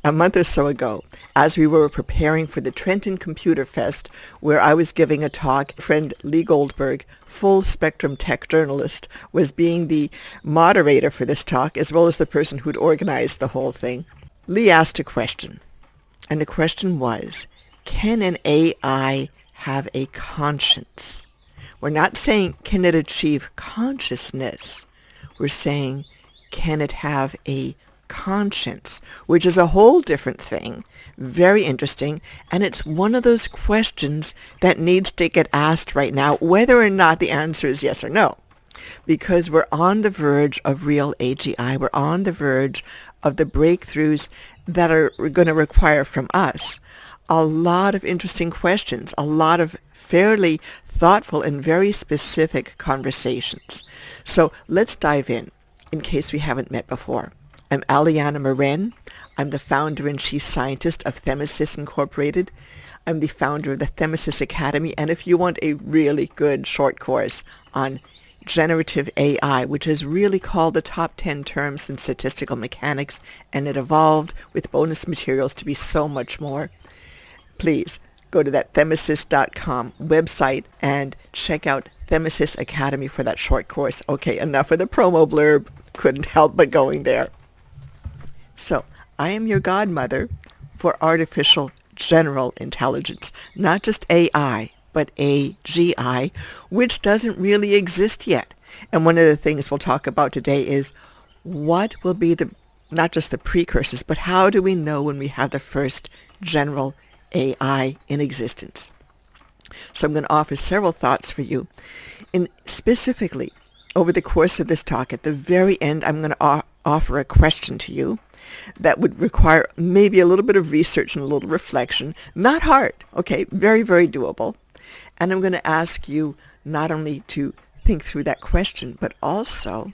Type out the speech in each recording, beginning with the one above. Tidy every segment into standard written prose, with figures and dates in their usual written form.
a month or so ago, as we were preparing for the Trenton Computer Fest, where I was giving a talk. Friend Lee Goldberg, full spectrum tech journalist, was being the moderator for this talk, as well as the person who'd organized the whole thing. Lee asked a question, and the question was, can an AI have a conscience? We're not saying, can it achieve consciousness? We're saying, can it have a conscience, which is a whole different thing, very interesting, and it's one of those questions that needs to get asked right now, whether or not the answer is yes or no, because we're on the verge of real AGI. We're on the verge of the breakthroughs that are going to require from us a lot of interesting questions, a lot of fairly thoughtful and very specific conversations. So let's dive in case we haven't met before. I'm Aliana Moren. I'm the founder and chief scientist of Themesis Incorporated. I'm the founder of the Themesis Academy. And if you want a really good short course on generative AI, which is really called the top 10 terms in statistical mechanics, and it evolved with bonus materials to be so much more, please go to that themesis.com website and check out Themesis Academy for that short course. Okay, enough of the promo blurb. Couldn't help but going there. So, I am your godmother for artificial general intelligence, not just AI, but AGI, which doesn't really exist yet. And one of the things we'll talk about today is what will be not just the precursors, but how do we know when we have the first general AI in existence? So I'm going to offer several thoughts for you. And specifically, over the course of this talk, at the very end, I'm going to offer a question to you that would require maybe a little bit of research and a little reflection. Not hard, okay? Very, very doable. And I'm going to ask you not only to think through that question, but also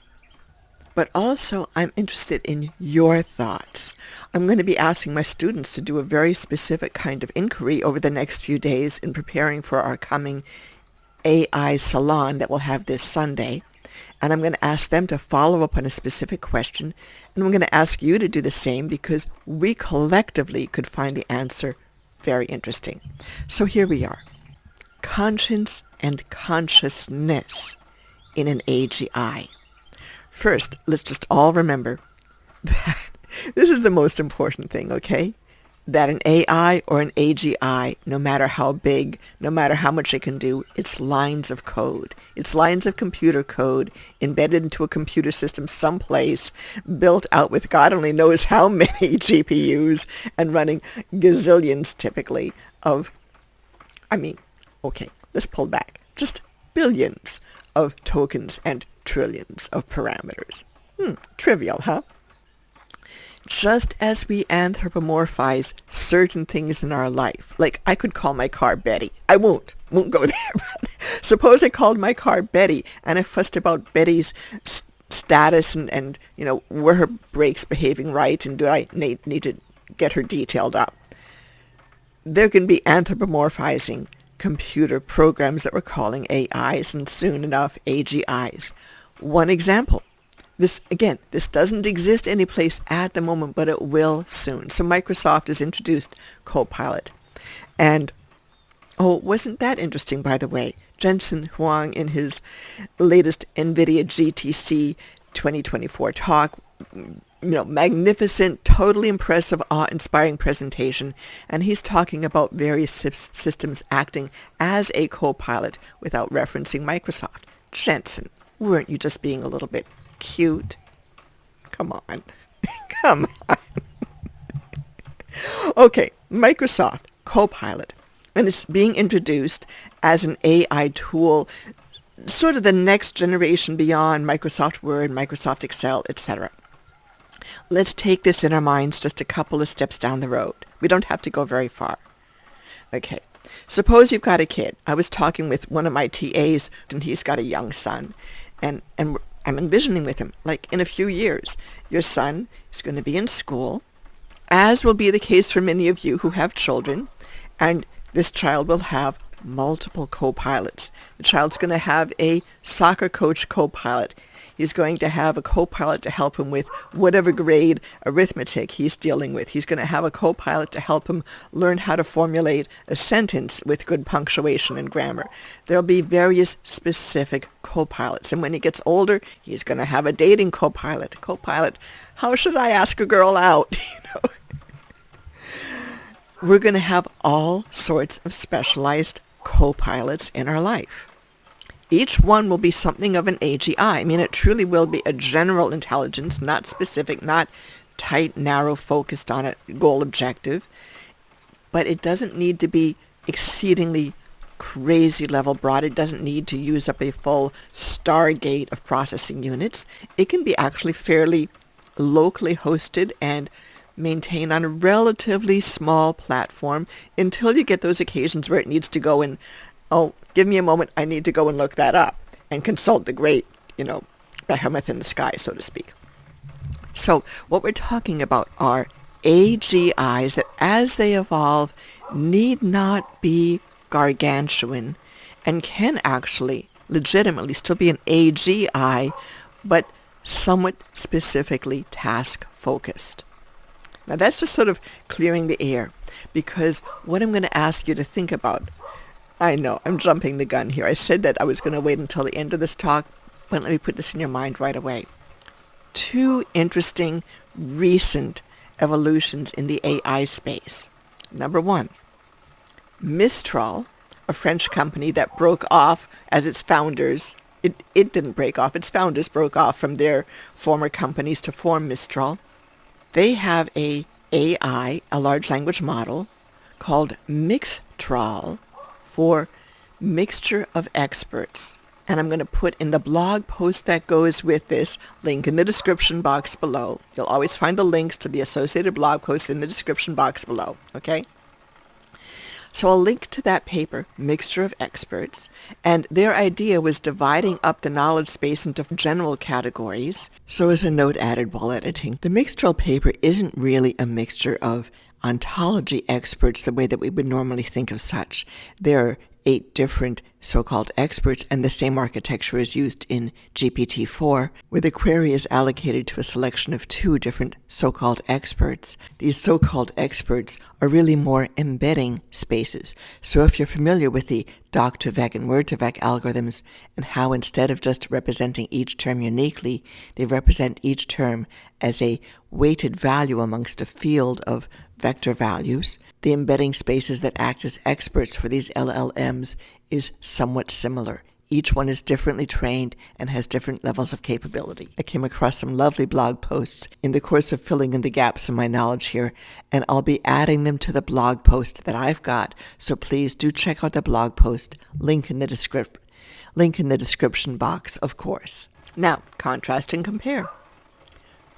I'm interested in your thoughts. I'm going to be asking my students to do a very specific kind of inquiry over the next few days in preparing for our coming AI Salon that we'll have this Sunday. And I'm going to ask them to follow up on a specific question. And I'm going to ask you to do the same because we collectively could find the answer very interesting. So here we are. Conscience and consciousness in an AGI. First, let's just all remember that this is the most important thing, okay? That an AI or an AGI, no matter how big, no matter how much it can do, it's lines of code. It's lines of computer code embedded into a computer system someplace, built out with God only knows how many GPUs and running gazillions typically okay, let's pull back. Just billions of tokens and trillions of parameters. Trivial, huh? Just as we anthropomorphize certain things in our life, like I could call my car Betty. I won't go there. Suppose I called my car Betty and I fussed about Betty's status and were her brakes behaving right and do I need to get her detailed up. There can be anthropomorphizing computer programs that we're calling AIs and soon enough AGIs. One example. This doesn't exist anyplace at the moment, but it will soon. So Microsoft has introduced Copilot. And, wasn't that interesting, by the way? Jensen Huang, in his latest NVIDIA GTC 2024 talk, magnificent, totally impressive, awe-inspiring presentation. And he's talking about various systems acting as a Copilot without referencing Microsoft. Jensen, weren't you just being a little bit cute? Come on. Come on. Okay, Microsoft Copilot. And it's being introduced as an AI tool, sort of the next generation beyond Microsoft Word, Microsoft Excel, etc. Let's take this in our minds just a couple of steps down the road. We don't have to go very far. Okay, suppose you've got a kid. I was talking with one of my TAs, and he's got a young son. And I'm envisioning with him, like in a few years, your son is going to be in school, as will be the case for many of you who have children, and this child will have multiple co-pilots. The child's going to have a soccer coach co-pilot. He's going to have a co-pilot to help him with whatever grade arithmetic he's dealing with. He's going to have a co-pilot to help him learn how to formulate a sentence with good punctuation and grammar. There'll be various specific co-pilots. And when he gets older, he's going to have a dating co-pilot. Co-pilot, how should I ask a girl out? We're going to have all sorts of specialized co-pilots in our life. Each one will be something of an AGI. I mean, it truly will be a general intelligence, not specific, not tight, narrow, focused on a goal objective. But it doesn't need to be exceedingly crazy level broad. It doesn't need to use up a full Stargate of processing units. It can be actually fairly locally hosted and maintained on a relatively small platform until you get those occasions where it needs to go and, oh, give me a moment, I need to go and look that up and consult the great, behemoth in the sky, so to speak. So what we're talking about are AGIs that as they evolve need not be gargantuan and can actually legitimately still be an AGI, but somewhat specifically task-focused. Now that's just sort of clearing the air, because what I'm going to ask you to think about, I know I'm jumping the gun here. I said that I was going to wait until the end of this talk, but let me put this in your mind right away. Two interesting recent evolutions in the AI space. Number one, Mistral, a French company that broke off as its founders. It didn't break off. Its founders broke off from their former companies to form Mistral. They have a AI, a large language model, called Mixtral for Mixture of Experts. And I'm going to put in the blog post that goes with this link in the description box below. You'll always find the links to the associated blog posts in the description box below, okay? So I'll link to that paper, Mixture of Experts, and their idea was dividing up the knowledge space into general categories. So as a note added while editing, the Mixtral paper isn't really a mixture of ontology experts the way that we would normally think of such. There are 8 different so-called experts, and the same architecture is used in GPT-4, where the query is allocated to a selection of 2 different so-called experts. These so-called experts are really more embedding spaces. So if you're familiar with the doc-to-vec and word-to-vec algorithms and how instead of just representing each term uniquely, they represent each term as a weighted value amongst a field of vector values, the embedding spaces that act as experts for these LLMs is somewhat similar. Each one is differently trained and has different levels of capability. I came across some lovely blog posts in the course of filling in the gaps in my knowledge here, and I'll be adding them to the blog post that I've got. So please do check out the blog post. Link in the description box, of course. Now, contrast and compare.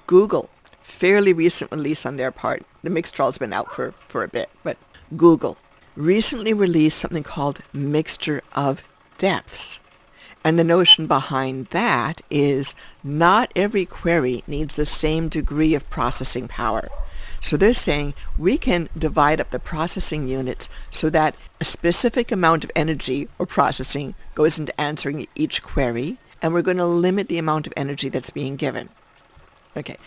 Google, fairly recent release on their part. The Mixtral's been out for a bit, but Google recently released something called Mixture of Depths. And the notion behind that is not every query needs the same degree of processing power. So they're saying we can divide up the processing units so that a specific amount of energy or processing goes into answering each query, and we're going to limit the amount of energy that's being given. Okay.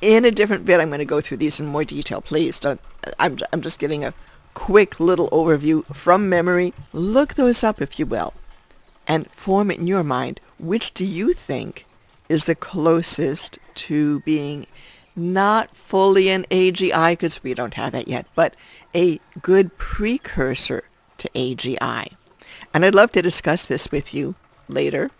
In a different bit, I'm going to go through these in more detail. Please don't. I'm just giving a quick little overview from memory. Look those up, if you will, and form it in your mind. Which do you think is the closest to being not fully an AGI, because we don't have that yet, but a good precursor to AGI? And I'd love to discuss this with you later.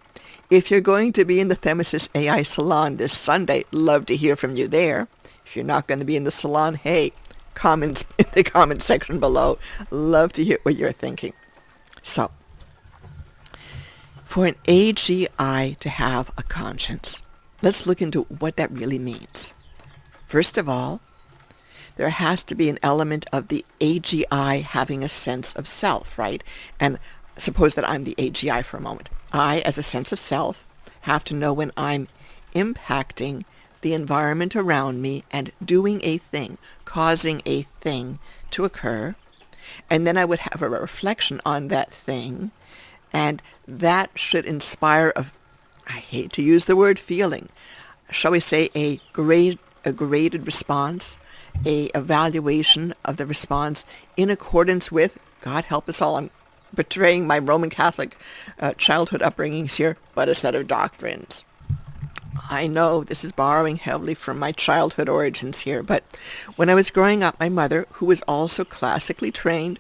If you're going to be in the Themesis AI Salon this Sunday, love to hear from you there. If you're not going to be in the salon, hey, comments in the comment section below. Love to hear what you're thinking. So, for an AGI to have a conscience, let's look into what that really means. First of all, there has to be an element of the AGI having a sense of self, right? And suppose that I'm the AGI for a moment. I, as a sense of self, have to know when I'm impacting the environment around me and doing a thing, causing a thing to occur. And then I would have a reflection on that thing, and that should inspire I hate to use the word feeling, shall we say a graded response, a evaluation of the response in accordance with, God help us all, I'm betraying my Roman Catholic childhood upbringings here, but a set of doctrines. I know this is borrowing heavily from my childhood origins here, but when I was growing up, my mother, who was also classically trained,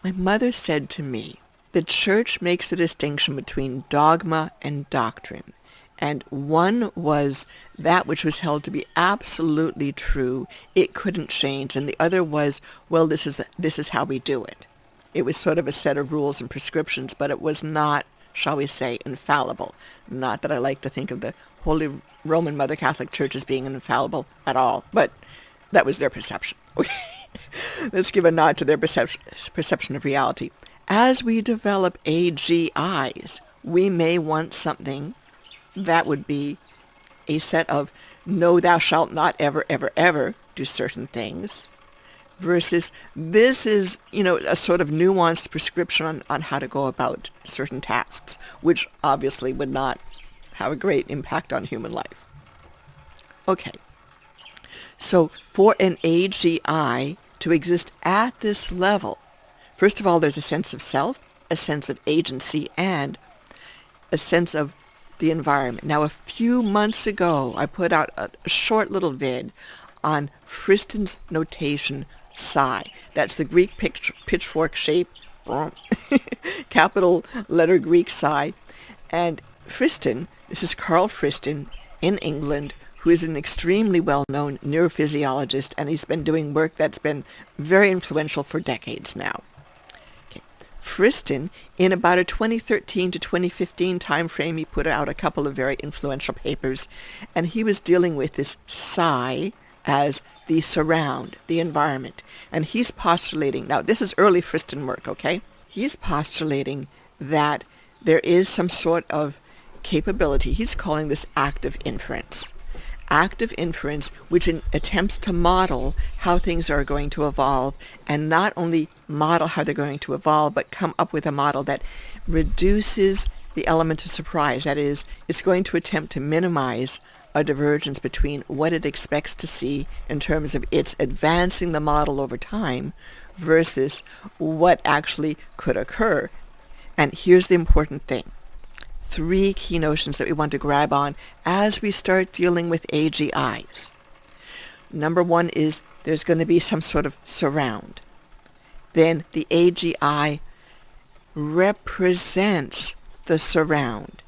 my mother said to me, the church makes a distinction between dogma and doctrine. And one was that which was held to be absolutely true, it couldn't change. And the other was, well, this is how we do it. It was sort of a set of rules and prescriptions, but it was not, shall we say, infallible. Not that I like to think of the Holy Roman Mother Catholic Church as being infallible at all, but that was their perception. Let's give a nod to their perception of reality. As we develop AGIs, we may want something that would be a set of no, thou shalt not ever, ever, ever do certain things, versus this is, a sort of nuanced prescription on how to go about certain tasks, which obviously would not have a great impact on human life. Okay, so for an AGI to exist at this level, first of all, there's a sense of self, a sense of agency, and a sense of the environment. Now, a few months ago, I put out a short little vid on Friston's notation psi. That's the Greek pitchfork shape, capital letter Greek psi. And Friston, this is Carl Friston in England, who is an extremely well-known neurophysiologist, and he's been doing work that's been very influential for decades now. Friston, in about a 2013 to 2015 time frame, he put out a couple of very influential papers, and he was dealing with this psi as the surround, the environment. And he's postulating, now this is early Friston work, okay? He's postulating that there is some sort of capability. He's calling this active inference. Active inference, which attempts to model how things are going to evolve, and not only model how they're going to evolve, but come up with a model that reduces the element of surprise. That is, it's going to attempt to minimize a divergence between what it expects to see in terms of its advancing the model over time versus what actually could occur. And here's the important thing. 3 key notions that we want to grab on as we start dealing with AGIs. Number 1 is there's going to be some sort of surround. Then the AGI represents the surround.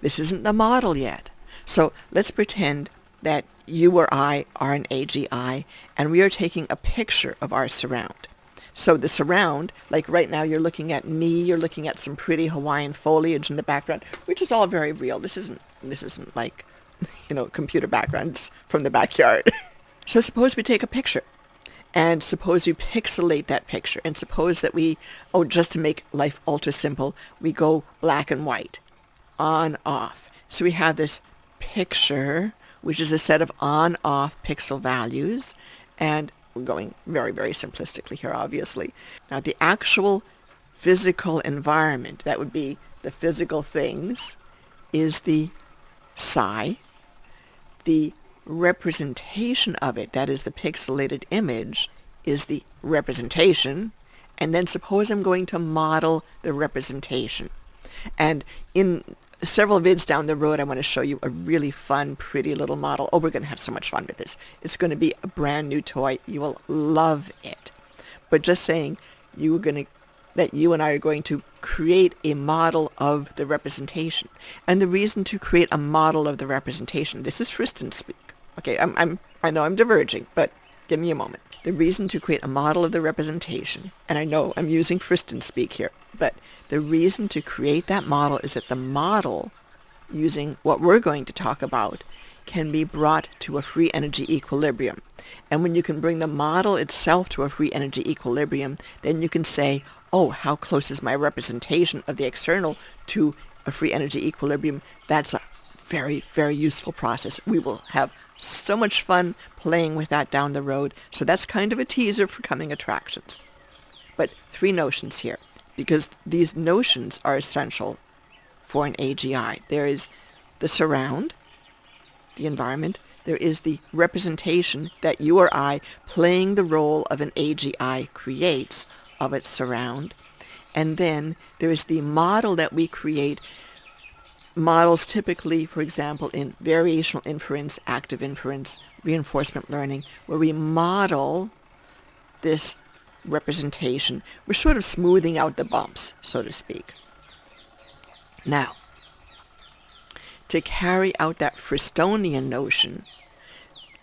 This isn't the model yet. So let's pretend that you or I are an AGI and we are taking a picture of our surround. So the surround, like right now you're looking at me, you're looking at some pretty Hawaiian foliage in the background, which is all very real. This isn't like, computer backgrounds from the backyard. So suppose we take a picture, and suppose you pixelate that picture, and suppose that just to make life ultra simple, we go black and white, on, off. So we have this picture, which is a set of on-off pixel values, and we're going very, very simplistically here, obviously. Now, the actual physical environment, that would be the physical things, is the psi. The representation of it, that is the pixelated image, is the representation. And then suppose I'm going to model the representation. And in several vids down the road, I want to show you a really fun, pretty little model. Oh, we're going to have so much fun with this. It's going to be a brand new toy. You will love it. But just saying, that you and I are going to create a model of the representation. And the reason to create a model of the representation, this is Friston speak. Okay, I know I'm diverging, but give me a moment. The reason to create a model of the representation, and I know I'm using Friston speak here, but the reason to create that model is that the model, using what we're going to talk about, can be brought to a free energy equilibrium. And when you can bring the model itself to a free energy equilibrium, then you can say, oh, how close is my representation of the external to a free energy equilibrium? That's a very, very useful process. We will have so much fun playing with that down the road. So that's kind of a teaser for coming attractions. But 3 notions here, because these notions are essential for an AGI. There is the surround, the environment. There is the representation that you or I, playing the role of an AGI, creates of its surround. And then there is the model that we create. Models typically, for example, in variational inference, active inference, reinforcement learning, where we model this representation. We're sort of smoothing out the bumps, so to speak. Now, to carry out that Fristonian notion,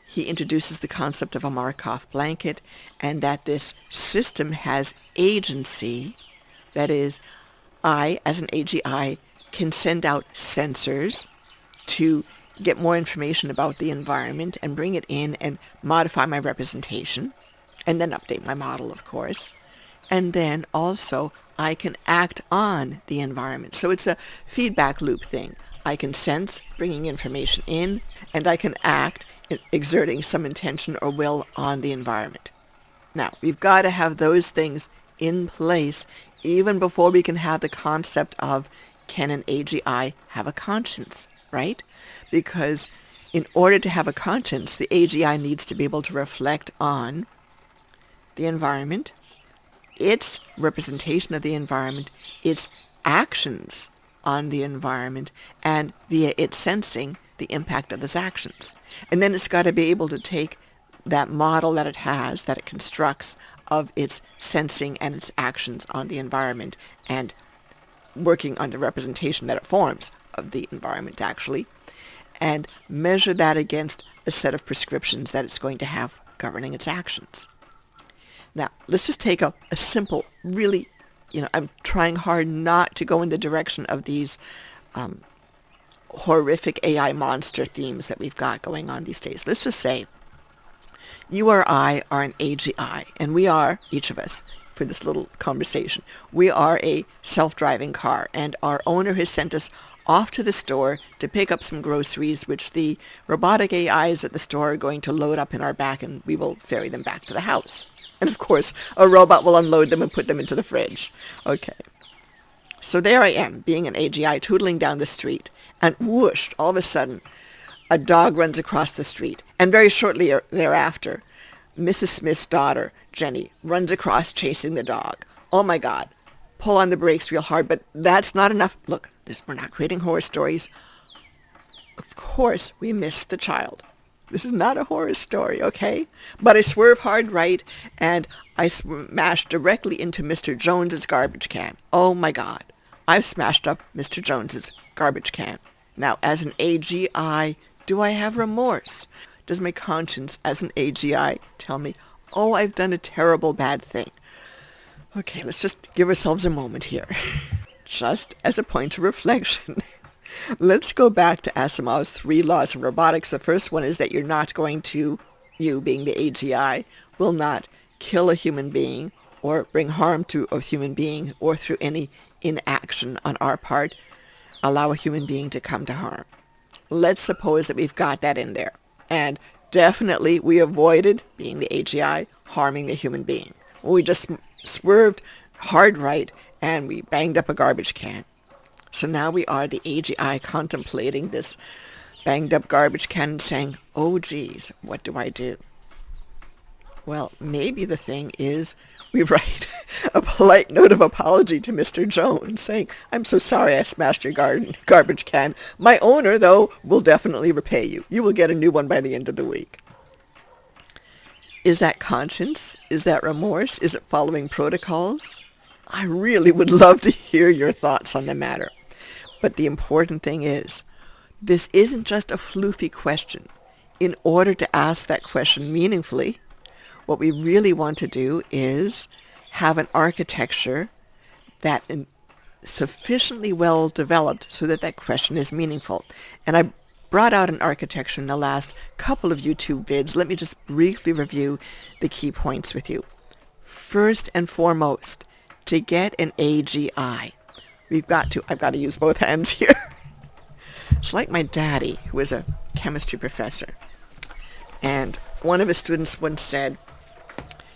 he introduces the concept of a Markov blanket, and that this system has agency. That is, I, as an AGI, can send out sensors to get more information about the environment and bring it in and modify my representation, and then update my model, of course. And then also, I can act on the environment. So it's a feedback loop thing. I can sense, bringing information in, and I can act, exerting some intention or will on the environment. Now, we've got to have those things in place even before we can have the concept of, can an AGI have a conscience, right? Because in order to have a conscience, the AGI needs to be able to reflect on the environment, its representation of the environment, its actions on the environment, and via its sensing, the impact of those actions. And then it's got to be able to take that model that it has, that it constructs of its sensing and its actions on the environment, and working on the representation that it forms of the environment actually, and measure that against a set of prescriptions that it's going to have governing its actions. Now, let's just take a simple, really, I'm trying hard not to go in the direction of these horrific AI monster themes that we've got going on these days. Let's just say you or I are an AGI, and we are, each of us, for this little conversation, we are a self-driving car, and our owner has sent us off to the store to pick up some groceries, which the robotic AIs at the store are going to load up in our back, and we will ferry them back to the house. And of course, a robot will unload them and put them into the fridge. Okay. So there I am, being an AGI, tootling down the street, and whoosh, all of a sudden, a dog runs across the street, and very shortly thereafter, Mrs. Smith's daughter, Jenny, runs across chasing the dog. Oh my God. Pull on the brakes real hard, but that's not enough. Look, we're not creating horror stories. Of course, we missed the child. This is not a horror story, okay? But I swerve hard right, and I smash directly into Mr. Jones's garbage can. Oh my God. I've smashed up Mr. Jones's garbage can. Now, as an AGI, do I have remorse? Does my conscience as an AGI tell me, oh, I've done a terrible bad thing? Okay, let's just give ourselves a moment here. Just as a point of reflection, let's go back to Asimov's 3 laws of robotics. The first one is that you're not going to, you being the AGI, will not kill a human being or bring harm to a human being, or through any inaction on our part, allow a human being to come to harm. Let's suppose that we've got that in there. And definitely we avoided, being the AGI, harming the human being. We just swerved hard right and we banged up a garbage can. So now we are the AGI contemplating this banged up garbage can and saying, oh geez, what do I do? Well, maybe the thing is we write a polite note of apology to Mr. Jones saying, I'm so sorry I smashed your garbage can. My owner, though, will definitely repay you. You will get a new one by the end of the week. Is that conscience? Is that remorse? Is it following protocols? I really would love to hear your thoughts on the matter. But the important thing is, this isn't just a floofy question. In order to ask that question meaningfully, what we really want to do is have an architecture that is sufficiently well developed so that that question is meaningful. And I brought out an architecture in the last couple of YouTube vids. Let me just briefly review the key points with you. First and foremost, to get an AGI, I've got to use both hands here. It's like my daddy, who was a chemistry professor. And one of his students once said,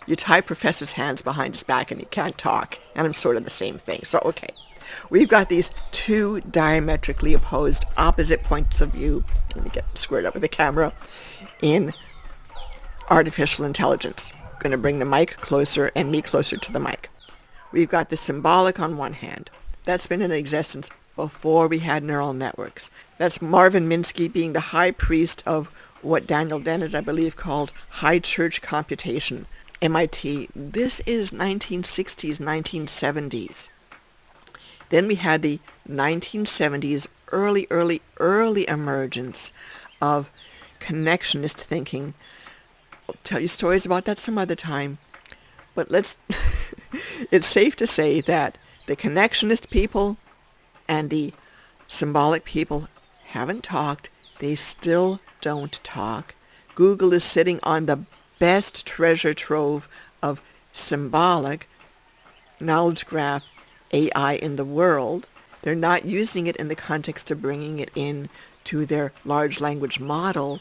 you tie professor's hands behind his back and he can't talk. And I'm sort of the same thing. So, okay. We've got these two diametrically opposed opposite points of view. Let me get squared up with the camera. In artificial intelligence. I'm going to bring the mic closer and me closer to the mic. We've got the symbolic on one hand. That's been in existence before we had neural networks. That's Marvin Minsky being the high priest of what Daniel Dennett, I believe, called high church computation. MIT. This is 1960s, 1970s. Then we had the 1970s early emergence of connectionist thinking. I'll tell you stories about that some other time. But it's safe to say that the connectionist people and the symbolic people haven't talked. They still don't talk. Google is sitting on the best treasure trove of symbolic knowledge graph AI in the world. They're not using it in the context of bringing it in to their large language model.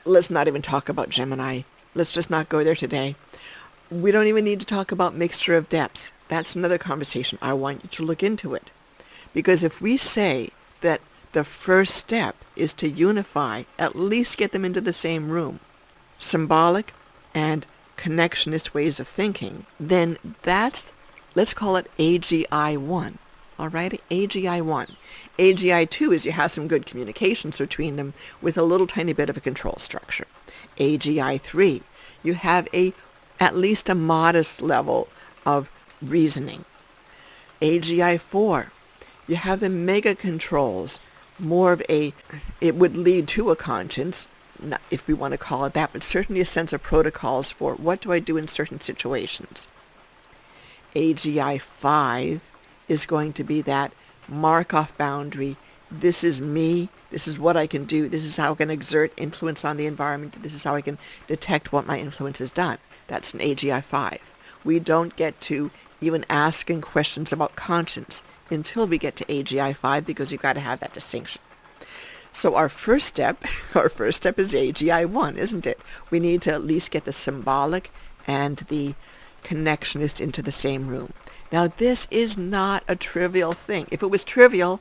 Let's not even talk about Gemini. Let's just not go there today. We don't even need to talk about mixture of depths. That's another conversation. I want you to look into it. Because if we say that the first step is to unify, at least get them into the same room, symbolic and connectionist ways of thinking, then that's, let's call it AGI 1. All right, AGI 1. AGI 2 is you have some good communications between them with a little tiny bit of a control structure. AGI 3, you have at least a modest level of reasoning. AGI 4, you have the mega controls, more of it would lead to a conscience, if we want to call it that, but certainly a sense of protocols for what do I do in certain situations. AGI 5 is going to be that Markov boundary. This is me. This is what I can do. This is how I can exert influence on the environment. This is how I can detect what my influence has done. That's an AGI 5. We don't get to even asking questions about conscience until we get to AGI 5 because you've got to have that distinction. So our first step is AGI 1, isn't it? We need to at least get the symbolic and the connectionist into the same room. Now, this is not a trivial thing. If it was trivial,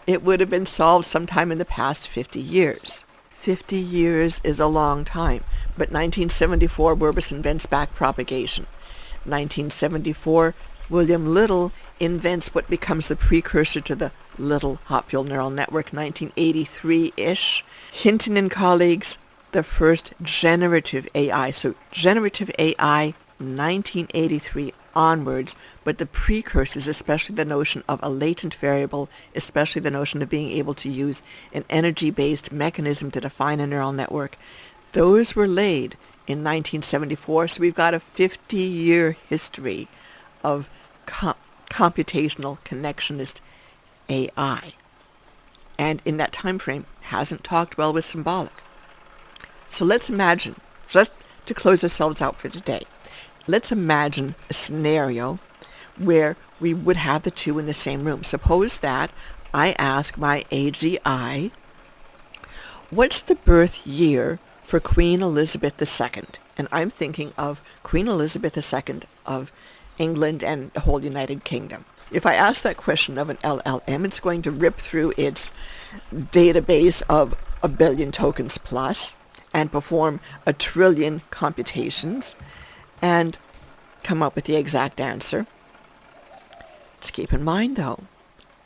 it would have been solved sometime in the past 50 years. 50 years is a long time. But 1974, Burbis invents backpropagation. 1974, William Little invents what becomes the precursor to the Little Hot Field Neural Network, 1983-ish. Hinton and colleagues, the first generative AI. So generative AI, 1983 onwards, but the precursors, especially the notion of a latent variable, especially the notion of being able to use an energy-based mechanism to define a neural network, those were laid in 1974. So we've got a 50-year history of computational connectionist AI. And in that time frame, hasn't talked well with symbolic. So let's imagine, just to close ourselves out for today, let's imagine a scenario where we would have the two in the same room. Suppose that I ask my AGI, what's the birth year for Queen Elizabeth II? And I'm thinking of Queen Elizabeth II of England and the whole United Kingdom. If I ask that question of an LLM, it's going to rip through its database of 1 billion tokens plus and perform 1 trillion computations and come up with the exact answer. Let's keep in mind, though,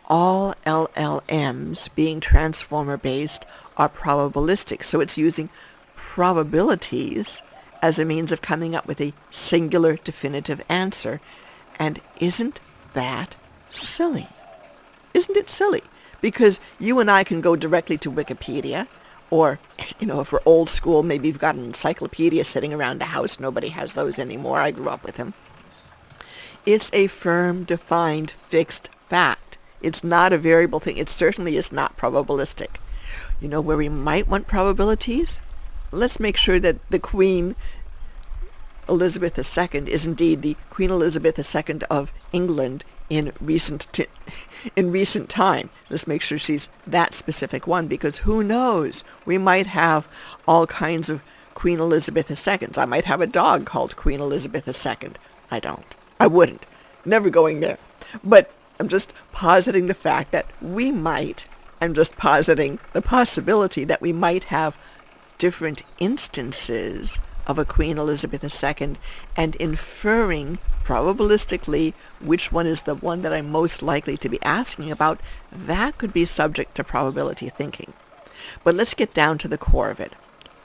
all LLMs being transformer-based are probabilistic, so it's using probabilities as a means of coming up with a singular definitive answer. And isn't that silly? Isn't it silly? Because you and I can go directly to Wikipedia, or, if we're old school, maybe you've got an encyclopedia sitting around the house. Nobody has those anymore. I grew up with them. It's a firm, defined, fixed fact. It's not a variable thing. It certainly is not probabilistic. Where we might want probabilities? Let's make sure that the Queen Elizabeth II is indeed the Queen Elizabeth II of England in recent time. Let's make sure she's that specific one, because who knows? We might have all kinds of Queen Elizabeth IIs. I might have a dog called Queen Elizabeth II. I don't. I wouldn't. Never going there. But I'm just positing the fact that I'm just positing the possibility that we might have different instances of a Queen Elizabeth II and inferring probabilistically which one is the one that I'm most likely to be asking about. That could be subject to probability thinking. But let's get down to the core of it.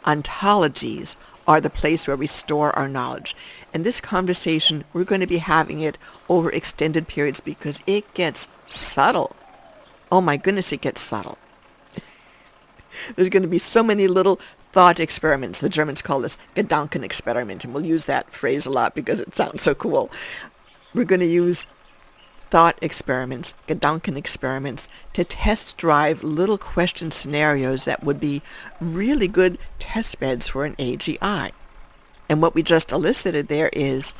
Ontologies are the place where we store our knowledge. And this conversation, we're going to be having it over extended periods because it gets subtle. Oh my goodness, it gets subtle. There's going to be so many little thought experiments. The Germans call this Gedanken experiment, and we'll use that phrase a lot because it sounds so cool. We're going to use thought experiments, Gedanken experiments, to test drive little question scenarios that would be really good test beds for an AGI. And what we just elicited there is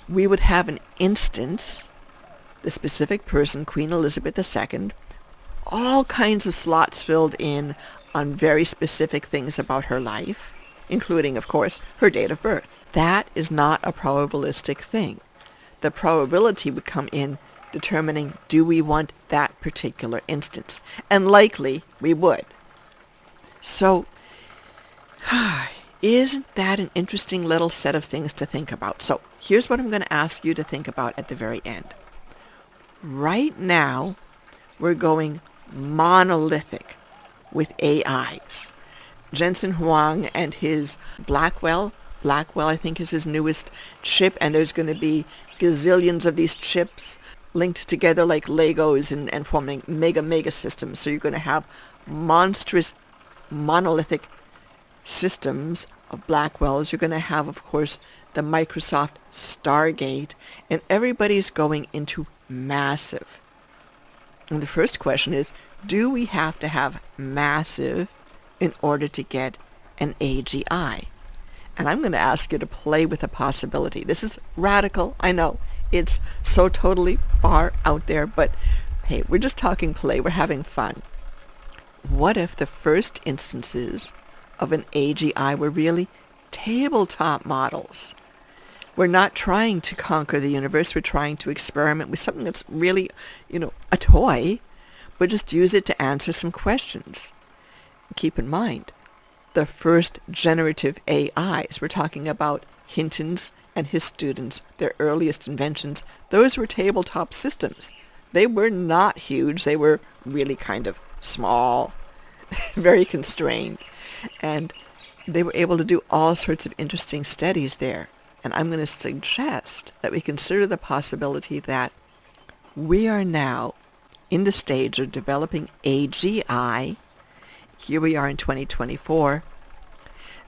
we would have an instance, the specific person, Queen Elizabeth II, all kinds of slots filled in on very specific things about her life, including, of course, her date of birth. That is not a probabilistic thing. The probability would come in determining, do we want that particular instance? And likely we would. So, isn't that an interesting little set of things to think about? So, here's what I'm going to ask you to think about at the very end. Right now, we're going monolithic with AIs. Jensen Huang and his Blackwell I think is his newest chip, and there's going to be gazillions of these chips linked together like Legos and forming mega systems. So you're going to have monstrous monolithic systems of Blackwells. You're going to have, of course, the Microsoft Stargate, and everybody's going into massive. And the first question is, do we have to have massive in order to get an AGI? And I'm going to ask you to play with a possibility. This is radical, I know. It's so totally far out there, but hey, we're just talking play. We're having fun. What if the first instances of an AGI were really tabletop models? We're not trying to conquer the universe. We're trying to experiment with something that's really, a toy, but just use it to answer some questions. Keep in mind, the first generative AIs, we're talking about Hinton's and his students, their earliest inventions, those were tabletop systems. They were not huge. They were really kind of small, very constrained. And they were able to do all sorts of interesting studies there. And I'm going to suggest that we consider the possibility that we are now in the stage of developing AGI. Here we are in 2024,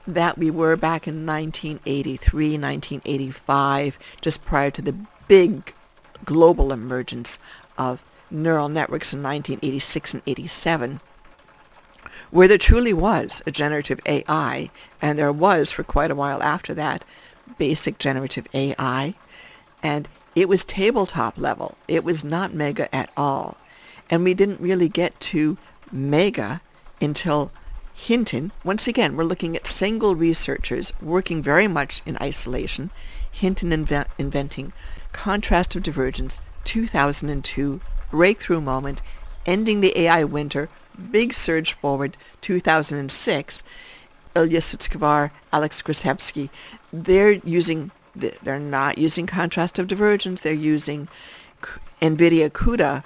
that we were back in 1983, 1985, just prior to the big global emergence of neural networks in 1986 and 87, where there truly was a generative AI, and there was for quite a while after that, basic generative AI, and it was tabletop level. It was not mega at all. And we didn't really get to mega until Hinton. Once again, we're looking at single researchers working very much in isolation. Hinton inventing contrast of divergence, 2002, breakthrough moment, ending the AI winter, big surge forward, 2006. Ilya Sutskever, Alex Grishevsky, they're not using contrast of divergence. They're using NVIDIA CUDA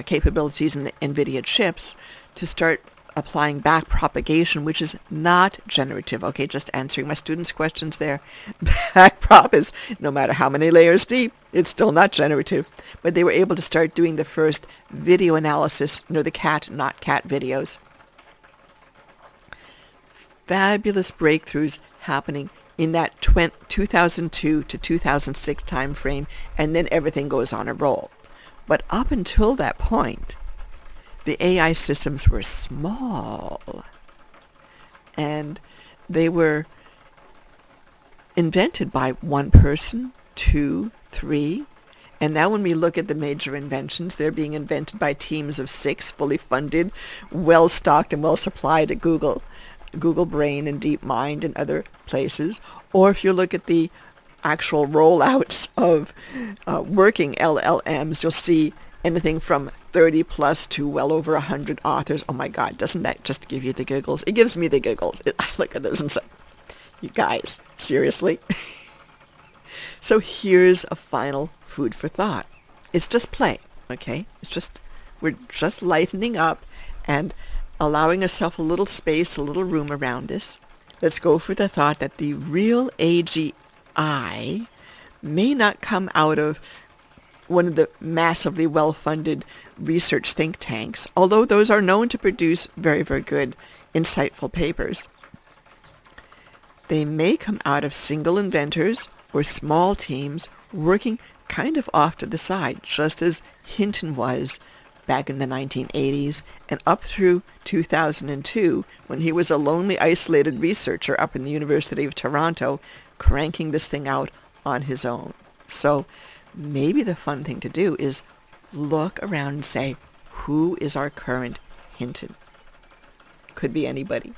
capabilities in the NVIDIA chips to start applying back propagation, which is not generative. Okay, just answering my students' questions there. Back prop is, no matter how many layers deep, it's still not generative. But they were able to start doing the first video analysis, the cat, not cat videos. Fabulous breakthroughs happening in that 2002 to 2006 time frame, and then everything goes on a roll. But up until that point, the AI systems were small, and they were invented by one person, 2, 3, and now when we look at the major inventions, they're being invented by teams of 6, fully funded, well-stocked and well-supplied at Google Brain and DeepMind and other places. Or if you look at the actual rollouts of working LLMs, you'll see anything from 30 plus to well over 100 authors. Oh my God, doesn't that just give you the giggles? It gives me the giggles. I look at those and say, you guys, seriously? So here's a final food for thought. It's just play, okay? We're just lightening up and allowing ourselves a little space, a little room around this. Let's go for the thought that the real AGI may not come out of one of the massively well-funded research think tanks, although those are known to produce very, very good, insightful papers. They may come out of single inventors or small teams working kind of off to the side, just as Hinton was back in the 1980s and up through 2002 when he was a lonely, isolated researcher up in the University of Toronto cranking this thing out on his own. So maybe the fun thing to do is look around and say, who is our current Hinton? Could be anybody.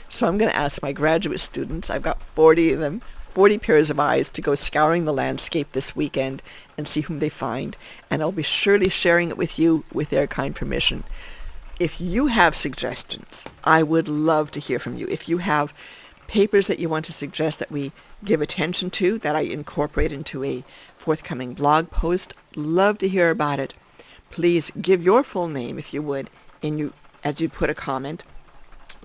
So I'm going to ask my graduate students, I've got 40 of them, 40 pairs of eyes, to go scouring the landscape this weekend and see whom they find. And I'll be surely sharing it with you with their kind permission. If you have suggestions, I would love to hear from you. If you have papers that you want to suggest that we give attention to, that I incorporate into a forthcoming blog post, love to hear about it. Please give your full name, if you would, as you put a comment.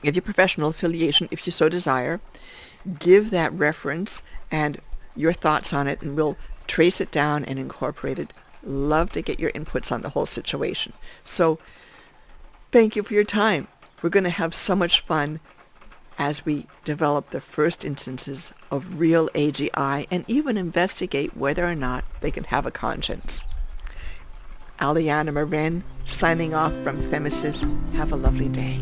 Give your professional affiliation if you so desire. Give that reference and your thoughts on it, and we'll trace it down and incorporate it. Love to get your inputs on the whole situation. So thank you for your time. We're going to have so much fun as we develop the first instances of real AGI and even investigate whether or not they can have a conscience. Aliana Morin signing off from Themesis. Have a lovely day.